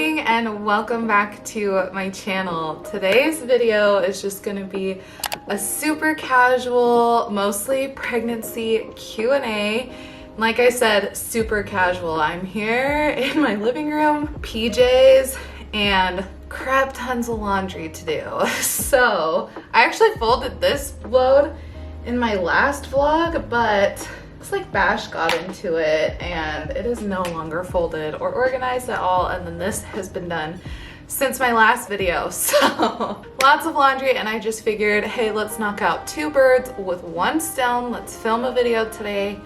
morning and welcome back to my channel. Today's video is just going to be a super casual, mostly pregnancy Q&A. Like I said, super casual. I'm here in my living room, PJs, and crap tons of laundry to do. So I actually folded this load in my last vlog, but looks like Bash got into it and it is no longer folded or organized at all. And then this has been done since my last video. So lots of laundry, and I just figured, hey, let's knock out two birds with one stone. Let's film a video today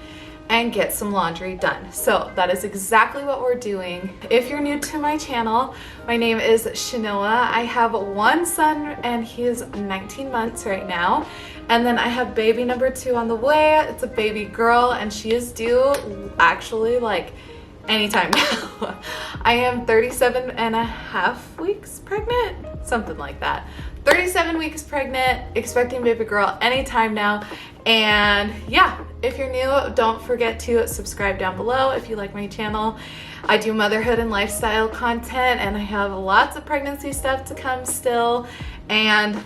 and get some laundry done. So that is exactly what we're doing. If you're new to my channel, my name is Shanoa. I have one son and he is 19 months right now. And then I have baby number 2 on the way. It's a baby girl and she is due actually like anytime now. I am 37 and a half weeks pregnant, something like that. 37 weeks pregnant, expecting baby girl anytime now. And yeah, if you're new, don't forget to subscribe down below if you like my channel. I do motherhood and lifestyle content, and I have lots of pregnancy stuff to come still, and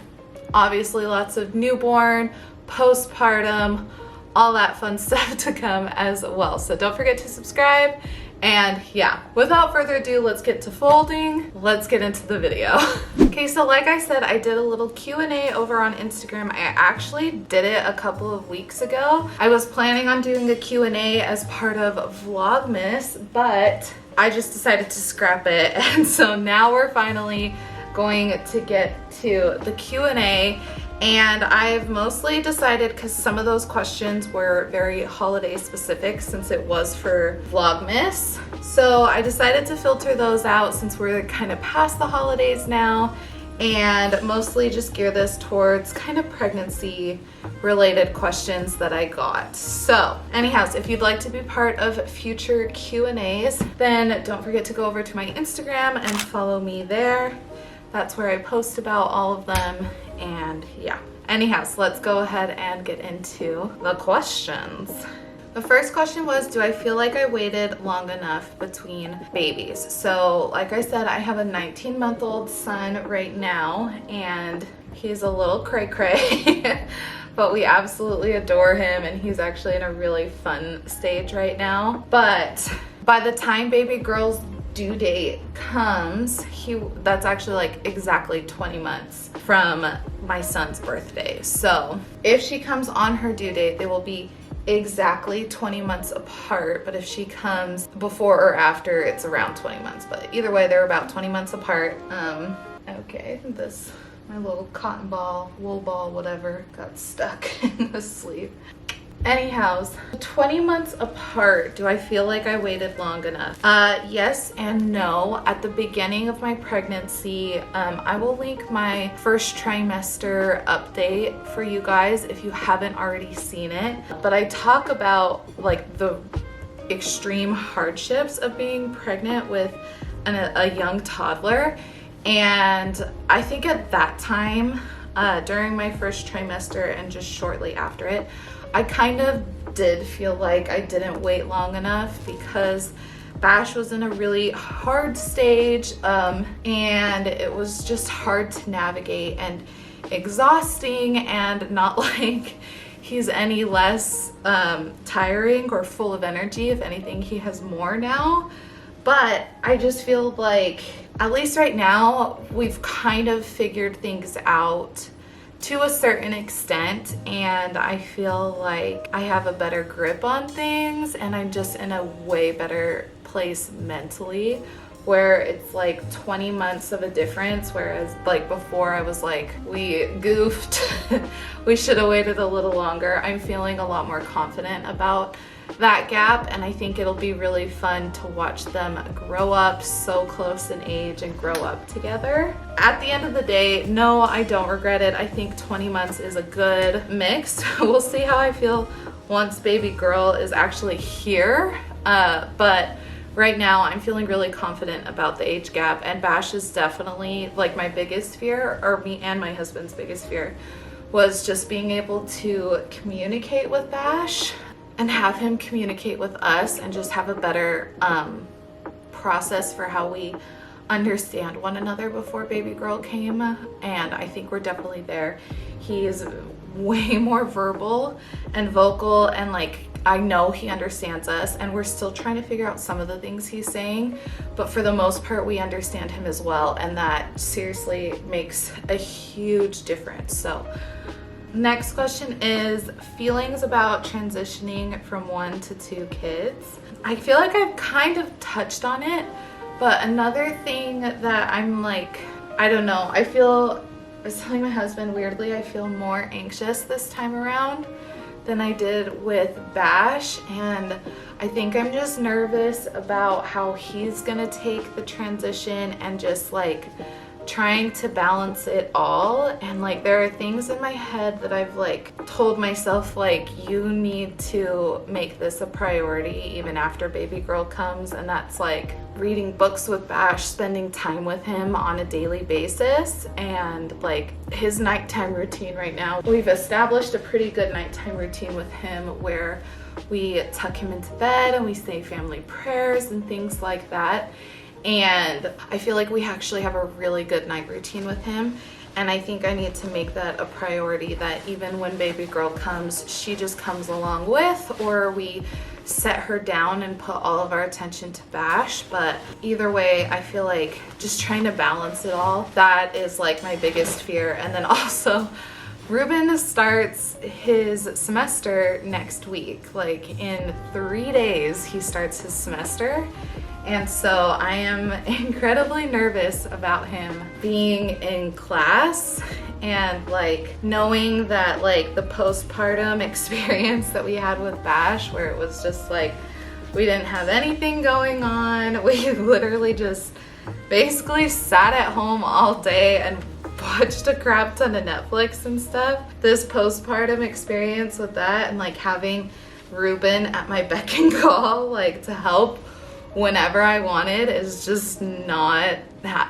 obviously lots of newborn, postpartum, all that fun stuff to come as well. So don't forget to subscribe. And yeah, without further ado, let's get to folding. Let's get into the video. Okay, so like I said, I did a little Q&A over on Instagram. I actually did it a couple of weeks ago. I was planning on doing a Q&A as part of Vlogmas, but I just decided to scrap it. And so now we're finally going to get to the Q&A. And I've mostly decided, because some of those questions were very holiday specific since it was for Vlogmas. So I decided to filter those out since we're kind of past the holidays now, and mostly just gear this towards kind of pregnancy related questions that I got. So anyhow, if you'd like to be part of future Q&As, then don't forget to go over to my Instagram and follow me there. That's where I post about all of them. And yeah, anyhow, so let's go ahead and get into the questions. The first question was, do I feel like I waited long enough between babies? So like I said, I have a 19-month-old son right now, and he's a little cray-cray, but we absolutely adore him, and he's actually in a really fun stage right now. But by the time baby girl's due date comes, that's actually like exactly 20 months from my son's birthday. So if she comes on her due date, they will be exactly 20 months apart. But if she comes before or after, it's around 20 months. But either way, they're about 20 months apart. Okay, my little cotton ball, wool ball, whatever, got stuck in the sleeve. Anyhow, 20 months apart, do I feel like I waited long enough? Yes and no. At the beginning of my pregnancy, I will link my first trimester update for you guys if you haven't already seen it. But I talk about like the extreme hardships of being pregnant with a young toddler. And I think at that time, during my first trimester and just shortly after it, I kind of did feel like I didn't wait long enough because Bash was in a really hard stage, and it was just hard to navigate and exhausting, and not like he's any less tiring or full of energy. If anything, he has more now. But I just feel like, at least right now, we've kind of figured things out to a certain extent, and I feel like I have a better grip on things, and I'm just in a way better place mentally, where it's like 20 months of a difference, whereas like before I was like, we goofed, we should have waited a little longer. I'm feeling a lot more confident about that gap, and I think it'll be really fun to watch them grow up so close in age and grow up together. At the end of the day, no, I don't regret it. I think 20 months is a good mix. We'll see how I feel once baby girl is actually here, but right now I'm feeling really confident about the age gap, and Bash is definitely like my biggest fear, or me and my husband's biggest fear, was just being able to communicate with Bash and have him communicate with us, and just have a better process for how we understand one another before baby girl came, and I think we're definitely there. He is way more verbal and vocal, and like I know he understands us, and we're still trying to figure out some of the things he's saying, but for the most part we understand him as well, and that seriously makes a huge difference. So next question is feelings about transitioning from 1 to 2 kids. I feel like I've kind of touched on it, but another thing that I'm like, I don't know, I was telling my husband, weirdly, I feel more anxious this time around than I did with Bash, and I think I'm just nervous about how he's gonna take the transition and just like trying to balance it all. And like there are things in my head that I've like told myself, like, you need to make this a priority even after baby girl comes, and that's like reading books with Bash, spending time with him on a daily basis, and like his nighttime routine right now. We've established a pretty good nighttime routine with him where we tuck him into bed and we say family prayers and things like that. And I feel like we actually have a really good night routine with him. And I think I need to make that a priority, that even when baby girl comes, she just comes along with, or we set her down and put all of our attention to Bash. But either way, I feel like just trying to balance it all, that is like my biggest fear. And then also, Ruben starts his semester next week. Like in 3 days, he starts his semester. And so I am incredibly nervous about him being in class, and like knowing that like the postpartum experience that we had with Bash, where it was just like we didn't have anything going on. We literally just basically sat at home all day and watched a crap ton of Netflix and stuff. This postpartum experience with that, and like having Ruben at my beck and call, like to help whenever I wanted, is just not,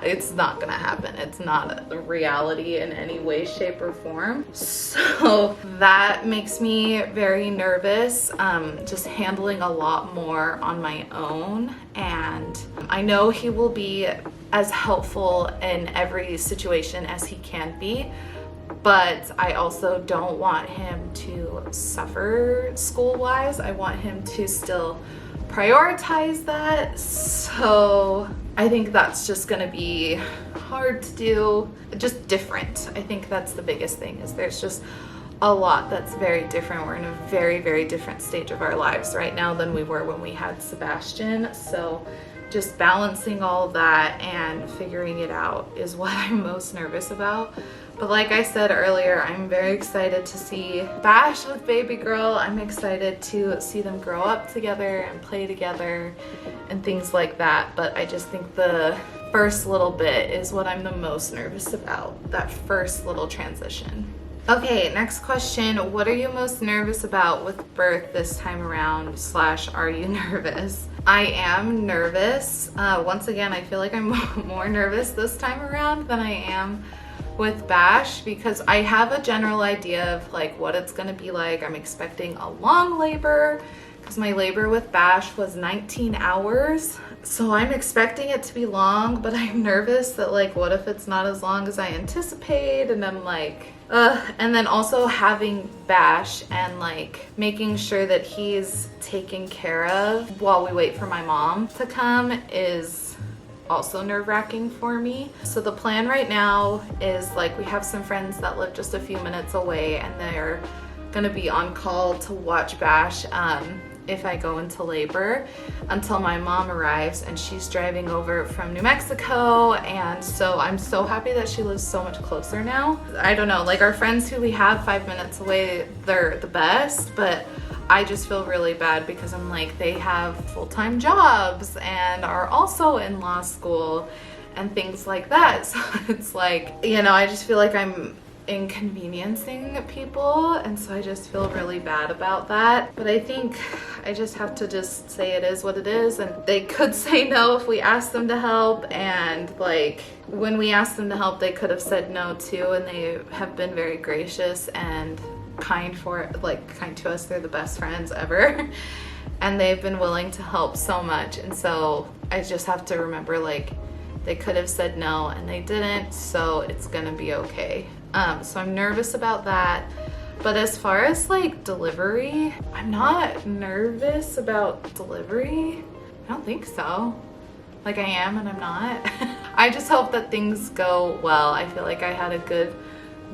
it's not gonna happen. It's not a reality in any way, shape, or form. So that makes me very nervous, just handling a lot more on my own. And I know he will be as helpful in every situation as he can be, but I also don't want him to suffer school-wise. I want him to still prioritize that. So I think that's just gonna be hard to do, just different. I think that's the biggest thing, is there's just a lot that's very different. We're in a very, very different stage of our lives right now than we were when we had Sebastian. So just balancing all of that and figuring it out is what I'm most nervous about. But like I said earlier, I'm very excited to see Bash with baby girl. I'm excited to see them grow up together and play together and things like that. But I just think the first little bit is what I'm the most nervous about, that first little transition. Okay, next question. What are you most nervous about with birth this time around, / are you nervous? I am nervous. Once again, I feel like I'm more nervous this time around than I am with Bash, because I have a general idea of like what it's gonna be like. I'm expecting a long labor, because my labor with Bash was 19 hours. So I'm expecting it to be long, but I'm nervous that like, what if it's not as long as I anticipate? And I'm like, and then also having Bash and like making sure that he's taken care of while we wait for my mom to come is also nerve-wracking for me. So the plan right now is like, we have some friends that live just a few minutes away, and they're gonna be on call to watch Bash if I go into labor until my mom arrives, and she's driving over from New Mexico. And so I'm so happy that she lives so much closer now. I don't know, like our friends who we have 5 minutes away, they're the best, but I just feel really bad because I'm like, they have full-time jobs and are also in law school and things like that. So it's like, you know, I just feel like I'm inconveniencing people, and so I just feel really bad about that. But I think I just have to just say it is what it is, and they could say no if we asked them to help, and like when we asked them to help they could have said no too, and they have been very gracious and kind to us. They're the best friends ever and they've been willing to help so much. And so I just have to remember, like, They could have said no and they didn't, so it's gonna be okay. So I'm nervous about that. But as far as like delivery, I'm not nervous about delivery. I don't think so. Like I am and I'm not. I just hope that things go well. I feel like I had a good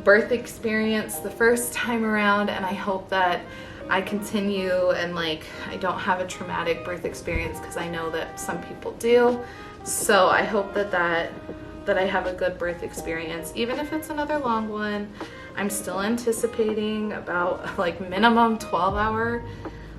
birth experience the first time around, and I hope that I continue and like I don't have a traumatic birth experience, because I know that some people do. So I hope that I have a good birth experience, even if it's another long one. I'm still anticipating about like minimum 12-hour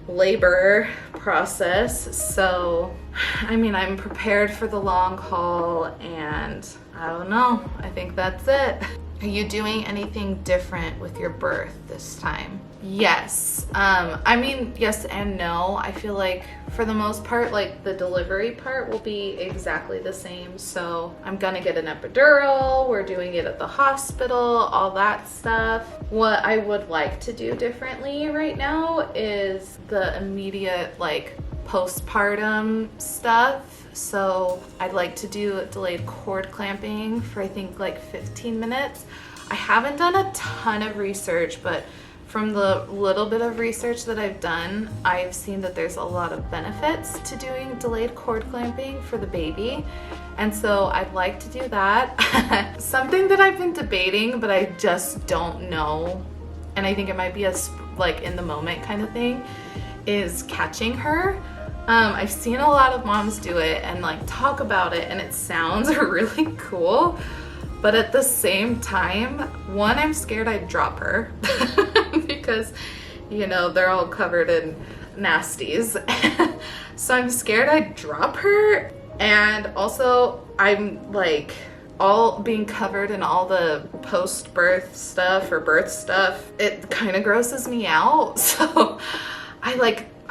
labor process. So I mean, I'm prepared for the long haul, and I don't know, I think that's it. Are you doing anything different with your birth this time? Yes. I mean, yes and no. I feel like for the most part, like the delivery part will be exactly the same. So I'm gonna get an epidural, we're doing it at the hospital, all that stuff. What I would like to do differently right now is the immediate like postpartum stuff. So I'd like to do delayed cord clamping for I think like 15 minutes. I haven't done a ton of research, but from the little bit of research that I've done, I've seen that there's a lot of benefits to doing delayed cord clamping for the baby. And so I'd like to do that. Something that I've been debating, but I just don't know, and I think it might be a like in the moment kind of thing, is catching her. I've seen a lot of moms do it and like talk about it, and it sounds really cool. But at the same time, one, I'm scared I'd drop her because, you know, they're all covered in nasties. So I'm scared I'd drop her. And also I'm like all being covered in all the post-birth stuff or birth stuff. It kind of grosses me out. So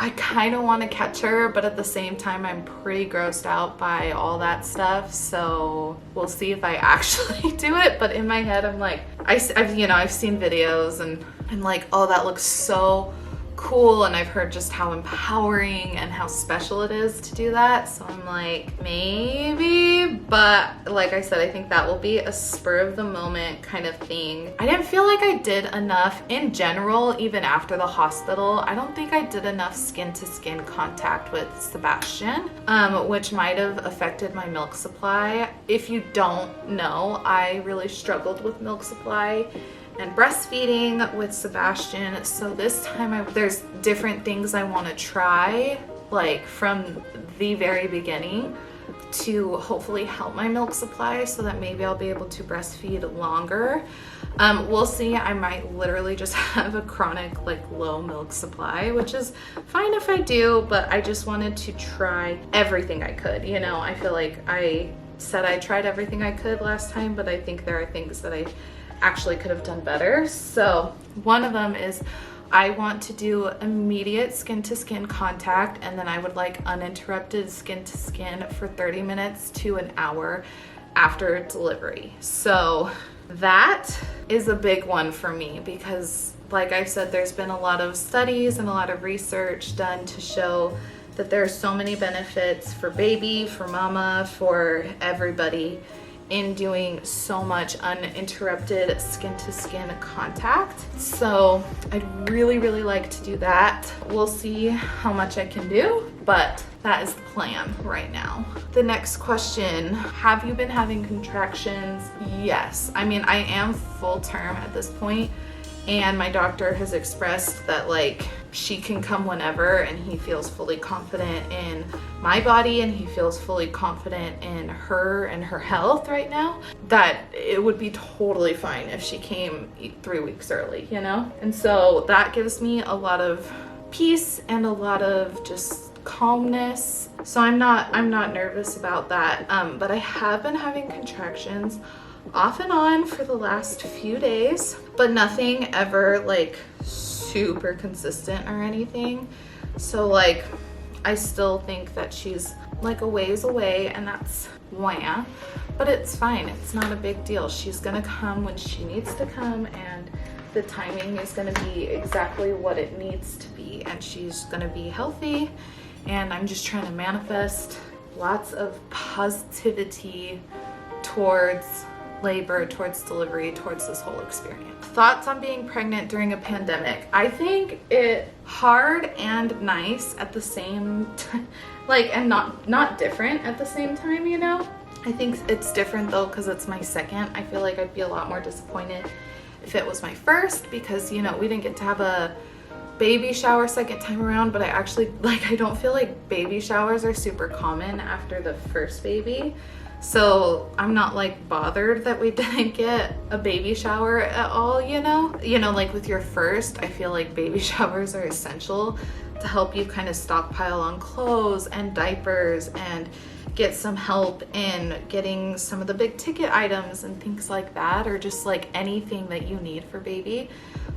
I kind of want to catch her, but at the same time, I'm pretty grossed out by all that stuff. So we'll see if I actually do it. But in my head, I'm like, I've seen videos and I'm like, oh, that looks so cool. And I've heard just how empowering and how special it is to do that. So I'm like, maybe, but like I said, I think that will be a spur of the moment kind of thing. I didn't feel like I did enough in general, even after the hospital. I don't think I did enough skin to skin contact with Sebastian, which might have affected my milk supply. If you don't know, I really struggled with milk supply and breastfeeding with Sebastian. So this time there's different things I want to try, like from the very beginning, to hopefully help my milk supply so that maybe I'll be able to breastfeed longer. We'll see. I might literally just have a chronic like low milk supply, which is fine if I do, but I just wanted to try everything I could. You know, I feel like I said I tried everything I could last time, but I think there are things that I actually could have done better. So one of them is I want to do immediate skin to skin contact, and then I would like uninterrupted skin to skin for 30 minutes to an hour after delivery. So that is a big one for me because, like I said, there's been a lot of studies and a lot of research done to show that there are so many benefits for baby, for mama, for everybody in doing so much uninterrupted skin to skin contact. So I'd really, really like to do that. We'll see how much I can do, but that is the plan right now. The next question, have you been having contractions? Yes. I mean, I am full term at this point, and my doctor has expressed that like she can come whenever, and he feels fully confident in my body and he feels fully confident in her and her health right now, that it would be totally fine if she came 3 weeks early, you know? And so that gives me a lot of peace and a lot of just calmness. So I'm not nervous about that. But I have been having contractions off and on for the last few days, but nothing ever like super consistent or anything. So like I still think that she's like a ways away, and that's wah, but it's fine. It's not a big deal. She's gonna come when she needs to come, and the timing is gonna be exactly what it needs to be, and she's gonna be healthy. And I'm just trying to manifest lots of positivity towards labor, towards delivery, towards this whole experience. Thoughts on being pregnant during a pandemic. I think it hard and nice at the same time, like, and not different at the same time, you know? I think it's different though because it's my second. I feel like I'd be a lot more disappointed if it was my first, because, you know, we didn't get to have a baby shower second time around, but I actually, like, I don't feel like baby showers are super common after the first baby. So I'm not like bothered that we didn't get a baby shower at all, you know? You know, like with your first, I feel like baby showers are essential to help you kind of stockpile on clothes and diapers and get some help in getting some of the big ticket items and things like that, or just like anything that you need for baby.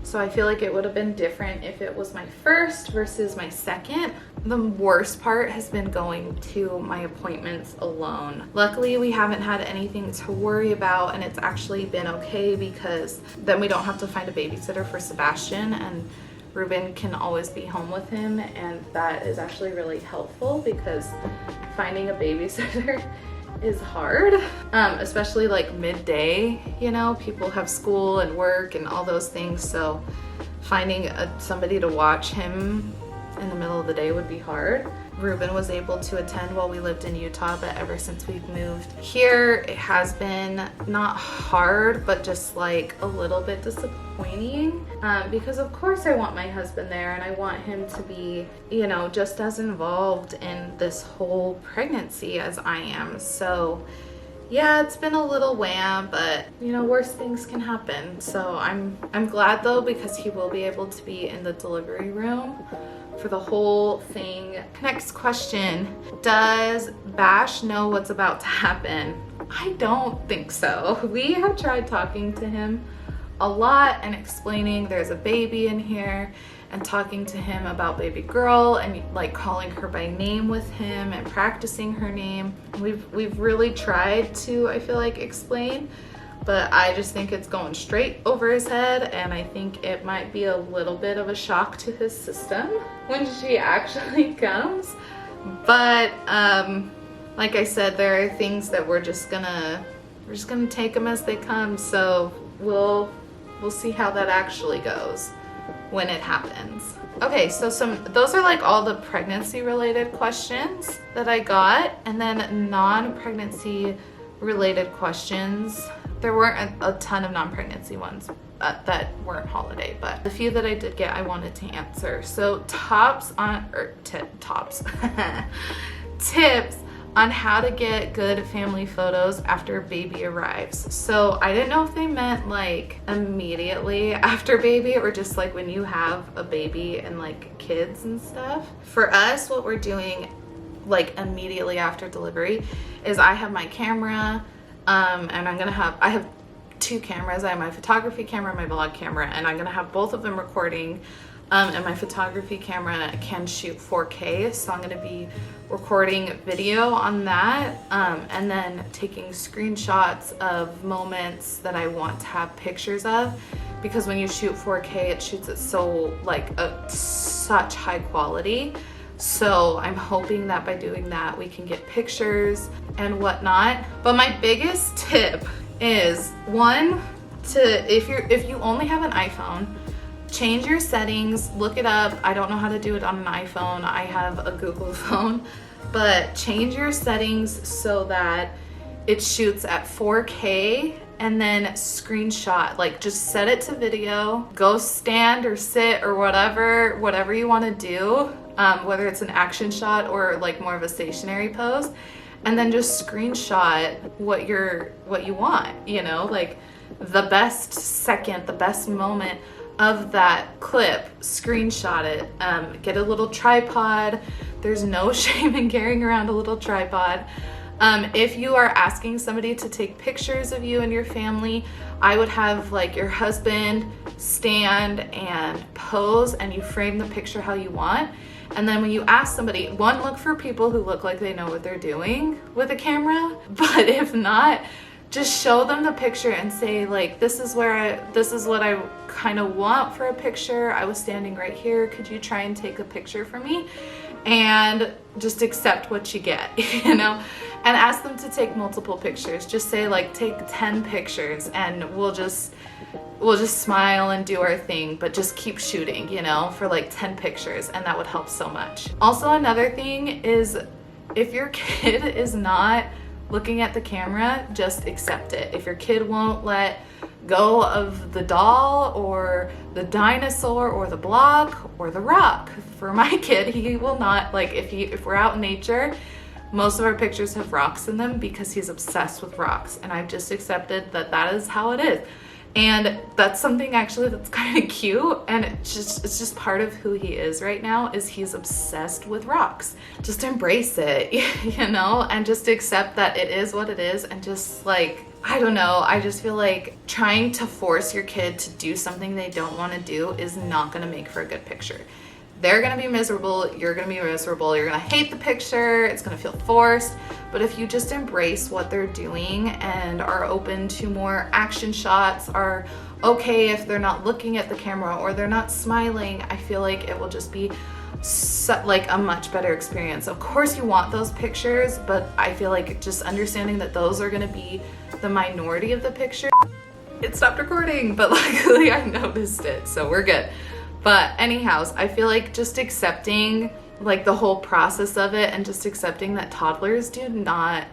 So I feel like it would have been different if it was my first versus my second. The worst part has been going to my appointments alone. Luckily, we haven't had anything to worry about, and it's actually been okay because then we don't have to find a babysitter for Sebastian, and Ruben can always be home with him, and that is actually really helpful because finding a babysitter is hard, especially like midday, you know, people have school and work and all those things, so finding somebody to watch him in the middle of the day would be hard. Ruben was able to attend while we lived in Utah, but ever since we've moved here, it has been not hard, but just like a little bit disappointing, because of course I want my husband there and I want him to be, you know, just as involved in this whole pregnancy as I am. So yeah, it's been a little wham, but you know, worse things can happen. So I'm glad though, because he will be able to be in the delivery room for the whole thing. Next question, does Bash know what's about to happen? I don't think so. We have tried talking to him a lot and explaining there's a baby in here and talking to him about baby girl and like calling her by name with him and practicing her name. We've really tried to, I feel like, explain, but I just think it's going straight over his head, and I think it might be a little bit of a shock to his system when she actually comes. But like I said, there are things that we're just gonna take them as they come. So we'll see how that actually goes when it happens. Okay, so those are like all the pregnancy related questions that I got, and then non-pregnancy related questions. There weren't a ton of non-pregnancy ones that weren't holiday, but the few that I did get, I wanted to answer. So tips on how to get good family photos after baby arrives. So I didn't know if they meant like immediately after baby or just like when you have a baby and like kids and stuff. For us, what we're doing like immediately after delivery is I have my camera, and I have two cameras. I have my photography camera and my vlog camera, and I'm gonna have both of them recording. And my photography camera can shoot 4K, so I'm gonna be recording video on that, and then taking screenshots of moments that I want to have pictures of, because when you shoot 4K, it shoots it so like such high quality. So I'm hoping that by doing that, we can get pictures and whatnot. But my biggest tip is if you only have an iPhone, change your settings, look it up. I don't know how to do it on an iPhone. I have a Google phone, but change your settings so that it shoots at 4K, and then screenshot, like just set it to video, go stand or sit or whatever you want to do, whether it's an action shot or like more of a stationary pose, and then just screenshot what you want, you know, like the best second, the best moment of that clip, screenshot it, get a little tripod. There's no shame in carrying around a little tripod. If you are asking somebody to take pictures of you and your family, I would have like your husband stand and pose, and you frame the picture how you want. And then when you ask somebody, look for people who look like they know what they're doing with a camera, but if not, just show them the picture and say like, this is what I kind of want for a picture. I was standing right here. Could you try and take a picture for me? and just accept what you get, you know, and ask them to take multiple pictures. Just say like, take 10 pictures and we'll just smile and do our thing, but just keep shooting, you know, for like 10 pictures, and that would help so much. Also, another thing is, if your kid is not looking at the camera, just accept it. If your kid won't let go of the doll or the dinosaur or the block or the rock, for my kid, he will not, like, if we're out in nature, most of our pictures have rocks in them because he's obsessed with rocks, and I've just accepted that that is how it is. And that's something actually that's kind of cute, and it's just part of who he is right now, is he's obsessed with rocks. Just embrace it, you know, and just accept that it is what it is, and just like, I don't know, I just feel like trying to force your kid to do something they don't want to do is not going to make for a good picture. They're going to be miserable, you're going to be miserable, you're going to hate the picture, it's going to feel forced. But if you just embrace what they're doing and are open to more action shots, are okay if they're not looking at the camera or they're not smiling, I feel like it will just be like a much better experience. Of course you want those pictures, but I feel like just understanding that those are going to be the minority of the picture. It stopped recording, but luckily I noticed it, so we're good. But anyhow, I feel like just accepting like the whole process of it, and just accepting that toddlers do not,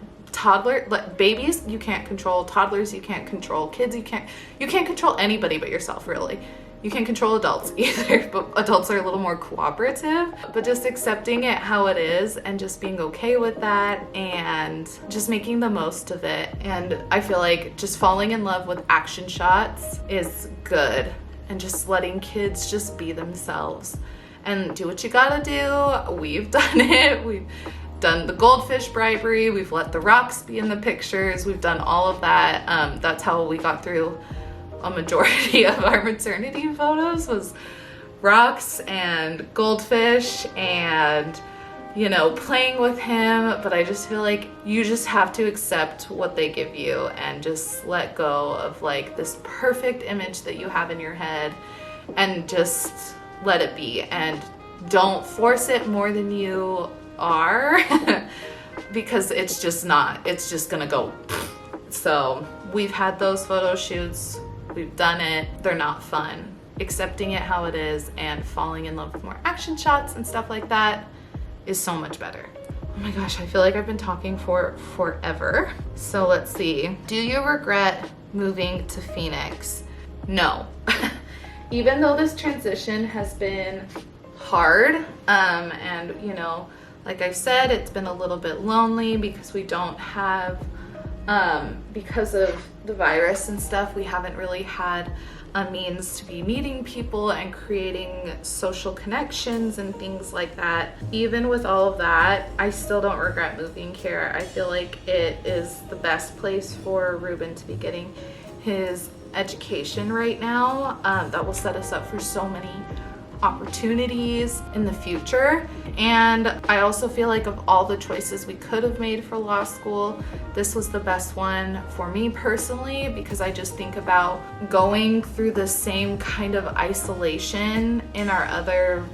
like babies you can't control, toddlers you can't control, kids you can't control anybody but yourself, really. You can't control adults either, but adults are a little more cooperative. But just accepting it how it is and just being okay with that and just making the most of it. And I feel like just falling in love with action shots is good, and just letting kids just be themselves and do what you gotta do. We've done it. We've done the goldfish bribery. We've let the rocks be in the pictures. We've done all of that. That's how we got through a majority of our maternity photos, was rocks and goldfish and, you know, playing with him. But I just feel like you just have to accept what they give you and just let go of like this perfect image that you have in your head, and just let it be, and don't force it more than you are because it's just not, it's just gonna go. So we've had those photo shoots, we've done it, they're not fun. Accepting it how it is and falling in love with more action shots and stuff like that is so much better. Oh my gosh, I feel like I've been talking for forever. So let's see. Do you regret moving to Phoenix? No. Even though this transition has been hard, and you know, like I said, it's been a little bit lonely because we don't have, because of the virus and stuff, we haven't really had a means to be meeting people and creating social connections and things like that. Even with all of that, I still don't regret moving here. I feel like it is the best place for Ruben to be getting his education right now. That will set us up for so many opportunities in the future. And I also feel like of all the choices we could have made for law school, this was the best one for me personally, because I just think about going through the same kind of isolation in our other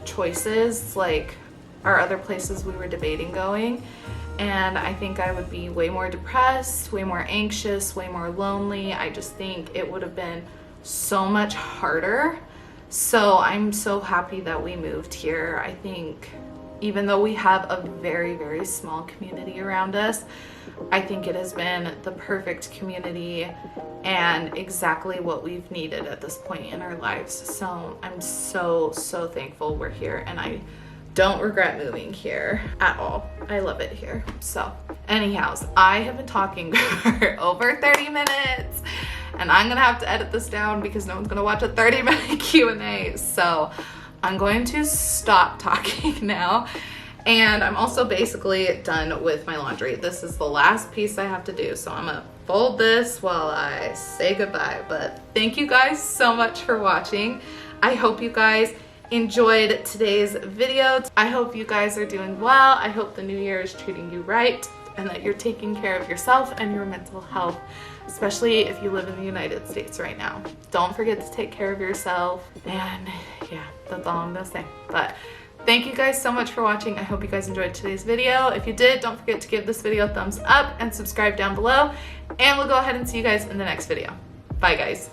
choices, like our other places we were debating going. And I think I would be way more depressed, way more anxious, way more lonely. I just think it would have been so much harder. So I'm so happy that we moved here. I think even though we have a very, very small community around us, I think it has been the perfect community and exactly what we've needed at this point in our lives. So I'm so thankful we're here, and I don't regret moving here at all. I love it here. So anyhow, I have been talking for over 30 minutes, and I'm gonna have to edit this down because no one's gonna watch a 30-minute Q&A. So I'm going to stop talking now. And I'm also basically done with my laundry. This is the last piece I have to do. So I'm gonna fold this while I say goodbye. But thank you guys so much for watching. I hope you guys enjoyed today's video. I hope you guys are doing well. I hope the new year is treating you right and that you're taking care of yourself and your mental health, especially if you live in the United States right now. Don't forget to take care of yourself. And yeah, that's all I'm gonna say. But Thank you guys so much for watching. I hope you guys enjoyed today's video. If you did, don't forget to give this video a thumbs up and subscribe down below. And we'll go ahead and see you guys in the next video. Bye guys.